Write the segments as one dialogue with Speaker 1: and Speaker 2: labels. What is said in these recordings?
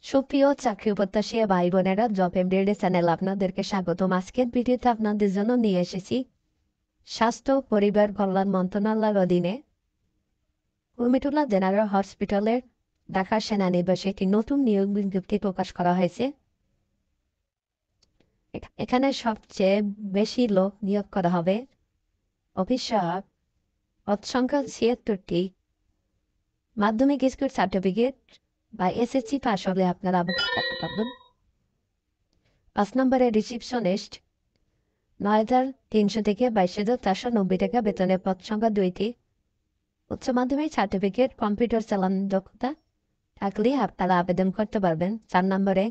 Speaker 1: সুপ্রিয় চাকরি প্রত্যাশী ভাই বোনেরা, জব এমবিডি চ্যানেল আপনাদেরকে স্বাগতম। আজকের ভিডিওতে আপনাদের জন্য নিয়ে এসেছি স্বাস্থ্য পরিবার কল্যাণ মন্ত্রণালয়ের অধীনে কুমিটোলা জেনারেল হসপিটালের ঢাকা সেনানিবাসে একটি নতুন নিয়োগ বিজ্ঞপ্তি প্রকাশ করা হয়েছে। এখানে সবচেয়ে বেশি লোক নিয়োগ করা হবে। অফিস সহায়ক, পদ সংখ্যা ৭৬টি। মাধ্যমিক স্কুল সার্টিফিকেট বা এসএসসি পাস হলে আপনারা আবেদন করতে পারবেন। ৫ নম্বরে রিসিপশনিস্ট ৯,৩০০ থেকে ২২,৪৯০ টাকা বেতনে, পদ সংখ্যা ২টি। উচ্চ মাধ্যমিক সার্টিফিকেট, কম্পিউটার চালানোর দক্ষতা থাকলে আপনারা আবেদন করতে পারবেন। ৪ নম্বরে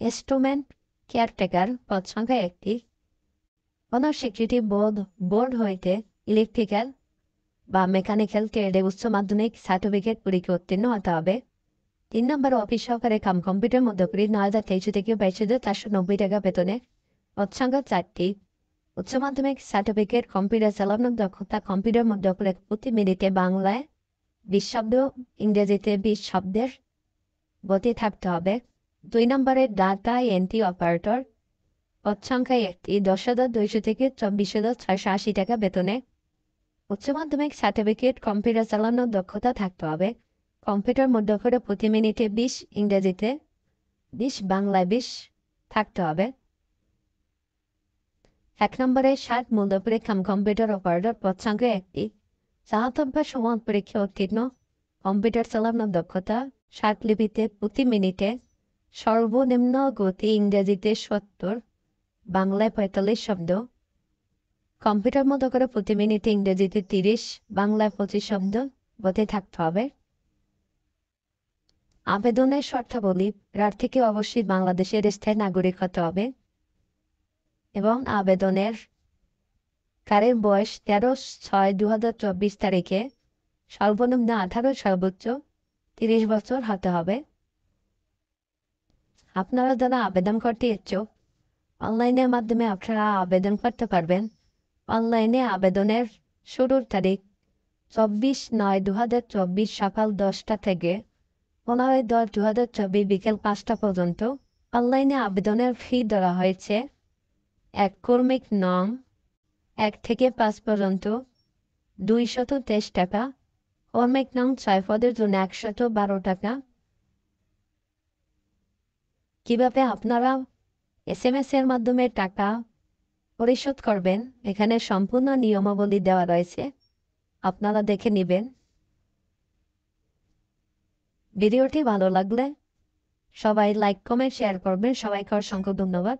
Speaker 1: ইনস্ট্রুমেন্ট কেয়ারটেকার, পদ সংখ্যা ১টি। অনাস্বীকৃতি বোর্ড হইতে ইলেকট্রিক্যাল বা মেকানিক্যাল ট্রেডে উচ্চ মাধ্যমিক সার্টিফিকেট পরীক্ষা উত্তীর্ণ হতে হবে। ৩ নম্বরে অফিস সহকারে কম্পিউটার মধ্যকরি ৯,৩০০ থেকে ২২,৪৯০ টাকা বেতনে, পদ সংখ্যা ৪টি। উচ্চ মাধ্যমিক সার্টিফিকেট, কম্পিউটার চালানোর দক্ষতা, কম্পিউটার মধ্যে প্রতি মিনিটে বাংলায় ২০ শব্দ, ইংরেজিতে ২০ শব্দের গতি থাকতে হবে। ২ নম্বরে ডাটা এন্ট্রি অপারেটর, পদ সংখ্যা ১টি। ১০,২০০ থেকে ২৪,৬৮০ টাকা বেতনে। উচ্চ মাধ্যমিক সার্টিফিকেট, কম্পিউটার চালানোর দক্ষতা থাকতে হবে। কম্পিউটার মধ্যে প্রতি মিনিটে ২০, ইংরেজিতে ২০, বাংলায় ২০ থাকতে হবে। ১ নম্বরে ৬০ মূল্যপুরে কম্পিউটার অপারেটর, পদ সংখ্যা ১টি। চাহাতব্য সমান পরীক্ষা উত্তীর্ণ, কম্পিউটার চালানোর দক্ষতা ৬০ লিপিতে প্রতি মিনিটে সর্বনিম্ন গতি ইংরেজিতে ৭০, বাংলায় ৪৫ শব্দ। কম্পিউটার মতো করে প্রতি মিনিটে ইংরেজিতে ৩০, বাংলায় ২৫ শব্দ গতি থাকতে হবে। আবেদনের শর্তাবলী: প্রার্থীকে অবশ্যই বাংলাদেশের স্থায়ী নাগরিক হতে হবে এবং আবেদনের কারের বয়স ১৩/৬/২০২৪ তারিখে সর্বনিম্ন ১৮, সর্বোচ্চ ৩০ বছর হতে হবে। আপনারা যারা আবেদন করতে ইচ্ছুক, অনলাইনের মাধ্যমে আপনারা আবেদন করতে পারবেন। অনলাইনে আবেদনের শুরুর তারিখ ২৪/৯/২০২৪ সকাল ১০টা থেকে ১৫/১০/২০২৪ বিকেল ৫টা পর্যন্ত। অনলাইনে আবেদনের ফি ধরা হয়েছে ক্রমিক নং ১ থেকে ৫ পর্যন্ত ২২৩ টাকা, ক্রমিক নং ৬ পদের জন্য ১১২ টাকা। কিভাবে আপনারা SMS এর মাধ্যমে টাকা পরিশোধ করবেন, এখানে সম্পূর্ণ নিয়মাবলী দেওয়া রয়েছে, আপনারা দেখে নেবেন। ভিডিওটি ভালো লাগলে সবাই লাইক, কমেন্ট, শেয়ার করবেন। সবাইকে অসংখ্য ধন্যবাদ।